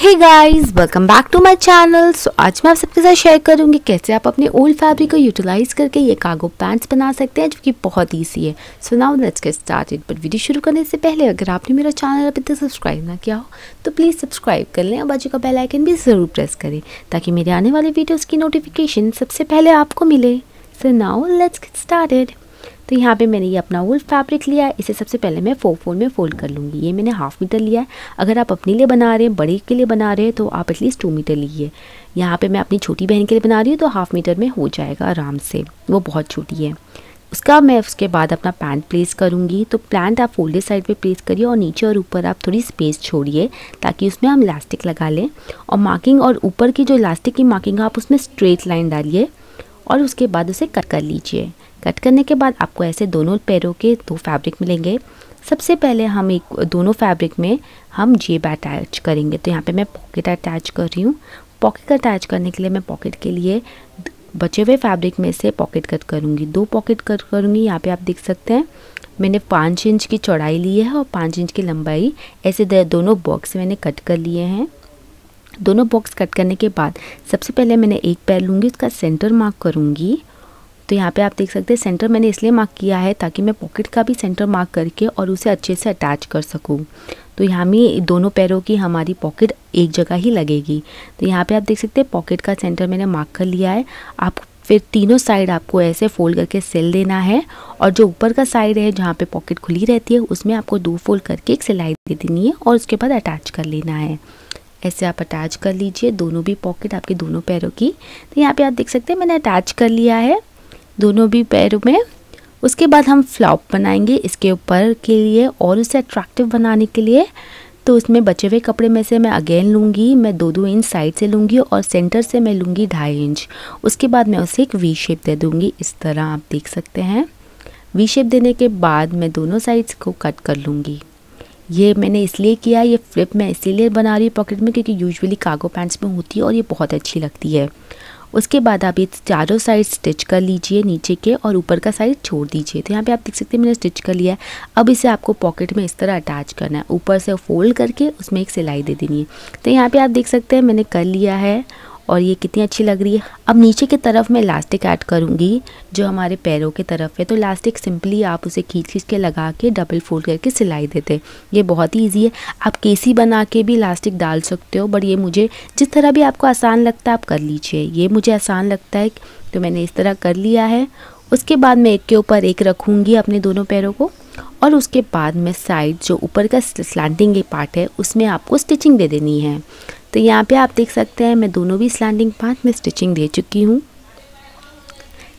Hey guys, welcome back to my channel. So आज मैं आप सबके साथ शेयर करूंगी कैसे आप अपने ओल्ड फैब्रिक को यूटिलाइज करके ये कार्गो पैंट्स बना सकते हैं, जो कि बहुत ईजी है। So now let's get started. But video शुरू करने से पहले अगर आपने मेरा चैनल अभी तक सब्सक्राइब ना किया हो तो प्लीज़ सब्सक्राइब कर लें और बाजू का बेल आइकन भी ज़रूर प्रेस करें ताकि मेरे आने वाले वीडियोज़ की नोटिफिकेशन सबसे पहले आपको मिले। So now let's get started. तो यहाँ पे मैंने ये अपना वूल फैब्रिक लिया है। इसे सबसे पहले मैं 4/4 में फोल्ड कर लूँगी। ये मैंने 1/2 मीटर लिया है। अगर आप अपने लिए बना रहे हैं, बड़े के लिए बना रहे हैं, तो आप एटलीस्ट 2 मीटर लीजिए। यहाँ पे मैं अपनी छोटी बहन के लिए बना रही हूँ तो 1/2 मीटर में हो जाएगा आराम से, वो बहुत छोटी है। उसके बाद अपना पैंट प्लेस करूँगी। तो पैंट आप फोल्डेड साइड पे प्लेस करिए और नीचे और ऊपर आप थोड़ी स्पेस छोड़िए ताकि उसमें हम इलास्टिक लगा लें। और मार्किंग और ऊपर की जो इलास्टिक की मार्किंग है आप उसमें स्ट्रेट लाइन डालिए और उसके बाद उसे कट कर लीजिए। कट करने के बाद आपको ऐसे दोनों पैरों के 2 फैब्रिक मिलेंगे। सबसे पहले हम दोनों फैब्रिक में हम जेब अटैच करेंगे। तो यहाँ पे मैं पॉकेट अटैच कर रही हूँ। पॉकेट अटैच करने के लिए मैं पॉकेट के लिए बचे हुए फैब्रिक में से पॉकेट कट करूँगी। 2 पॉकेट कट करूँगी। यहाँ पे आप देख सकते हैं मैंने 5 इंच की चौड़ाई ली है और 5 इंच की लंबाई। ऐसे दोनों बॉक्स मैंने कट कर लिए हैं। दोनों बॉक्स कट करने के बाद सबसे पहले मैंने एक पैर लूँगी, उसका सेंटर मार्क करूँगी। तो यहाँ पे आप देख सकते हैं सेंटर मैंने इसलिए मार्क किया है ताकि मैं पॉकेट का भी सेंटर मार्क करके और उसे अच्छे से अटैच कर सकूँ। तो यहाँ में दोनों पैरों की हमारी पॉकेट एक जगह ही लगेगी। तो यहाँ पे आप देख सकते हैं पॉकेट का सेंटर मैंने मार्क कर लिया है। आप फिर तीनों साइड आपको ऐसे फोल्ड करके सिल देना है और जो ऊपर का साइड है जहाँ पे पॉकेट खुली रहती है उसमें आपको 2 फोल्ड करके एक सिलाई दे देनी है और उसके बाद अटैच कर लेना है। ऐसे आप अटैच कर लीजिए दोनों भी पॉकेट आपके दोनों पैरों की। तो यहाँ पे आप देख सकते हैं मैंने अटैच कर लिया है दोनों भी पैरों में। उसके बाद हम फ्लॉप बनाएंगे इसके ऊपर के लिए और उसे अट्रैक्टिव बनाने के लिए। तो उसमें बचे हुए कपड़े में से मैं अगेन लूँगी, मैं 2-2 इंच साइड से लूँगी और सेंटर से मैं लूँगी 2.5 इंच। उसके बाद मैं उसे एक वी शेप दे दूँगी। इस तरह आप देख सकते हैं। वी शेप देने के बाद मैं दोनों साइड्स को कट कर लूँगी। ये मैंने इसलिए किया, ये फ्लिप मैं इसीलिए बना रही हूँ पॉकेट में क्योंकि यूजुअली कार्गो पैंट्स में होती है और ये बहुत अच्छी लगती है। उसके बाद आप ये चारों साइड स्टिच कर लीजिए नीचे के और ऊपर का साइड छोड़ दीजिए। तो यहाँ पे आप देख सकते हैं मैंने स्टिच कर लिया है। अब इसे आपको पॉकेट में इस तरह अटैच करना है, ऊपर से फोल्ड करके उसमें एक सिलाई दे देनी है। तो यहाँ पे आप देख सकते हैं मैंने कर लिया है और ये कितनी अच्छी लग रही है। अब नीचे की तरफ मैं इलास्टिक ऐड करूँगी जो हमारे पैरों की तरफ है। तो इलास्टिक सिंपली आप उसे खींच के लगा के डबल फोल्ड करके सिलाई देते। ये बहुत ही ईजी है। आप केसी बना के भी इलास्टिक डाल सकते हो, बट ये मुझे जिस तरह भी आपको आसान लगता है आप कर लीजिए। ये मुझे आसान लगता है तो मैंने इस तरह कर लिया है। उसके बाद मैं एक के ऊपर एक रखूँगी अपने दोनों पैरों को और उसके बाद मैं साइड जो ऊपर का स्लैंटिंग पार्ट है उसमें आपको स्टिचिंग दे देनी है। तो यहाँ पे आप देख सकते हैं मैं दोनों भी स्लैंटिंग पार्ट में स्टिचिंग दे चुकी हूँ।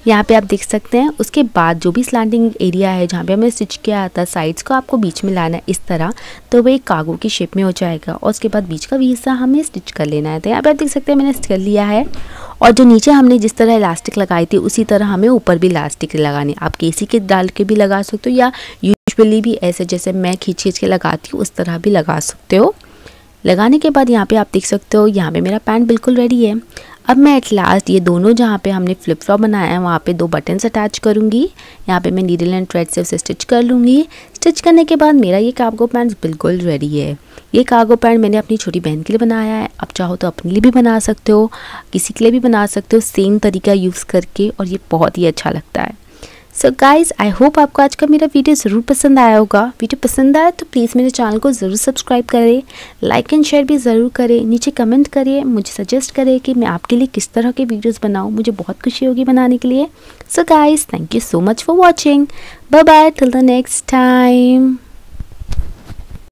यहाँ पे आप देख सकते हैं। उसके बाद जो भी स्लैंटिंग एरिया है जहाँ पे हमने स्टिच किया था साइड्स को आपको बीच में लाना है इस तरह, तो वो एक कार्गो की शेप में हो जाएगा। और उसके बाद बीच का भी हिस्सा हमें स्टिच कर लेना है। तो यहाँ पे आप देख सकते हैं मैंने स्टिच कर लिया है। और जो नीचे हमने जिस तरह इलास्टिक लगाई थी उसी तरह हमें ऊपर भी इलास्टिक लगानी। आप केसी के डाल के भी लगा सकते हो या यूजुअली भी ऐसे जैसे मैं खींच के लगाती हूँ उस तरह भी लगा सकते हो। लगाने के बाद यहाँ पे आप देख सकते हो यहाँ पे मेरा पैंट बिल्कुल रेडी है। अब मैं एट लास्ट ये दोनों जहाँ पे हमने फ्लिप फ्लॉप बनाया है वहाँ पे 2 बटन्स अटैच करूँगी। यहाँ पे मैं नीडल एंड थ्रेड से उसे स्टिच कर लूँगी। स्टिच करने के बाद मेरा ये कार्गो पैंट्स बिल्कुल रेडी है। ये कार्गो पैंट मैंने अपनी छोटी बहन के लिए बनाया है। आप चाहो तो अपने लिए भी बना सकते हो, किसी के लिए भी बना सकते हो सेम तरीका यूज़ करके, और ये बहुत ही अच्छा लगता है। सो गाइज़, आई होप आपको आज का मेरा वीडियो ज़रूर पसंद आया होगा। वीडियो पसंद आया तो प्लीज़ मेरे चैनल को ज़रूर सब्सक्राइब करें, लाइक एंड शेयर भी ज़रूर करें। नीचे कमेंट करिए, मुझे सजेस्ट करें कि मैं आपके लिए किस तरह के वीडियोस बनाऊं, मुझे बहुत खुशी होगी बनाने के लिए। So guys, thank you so much for watching. Bye bye till the next time.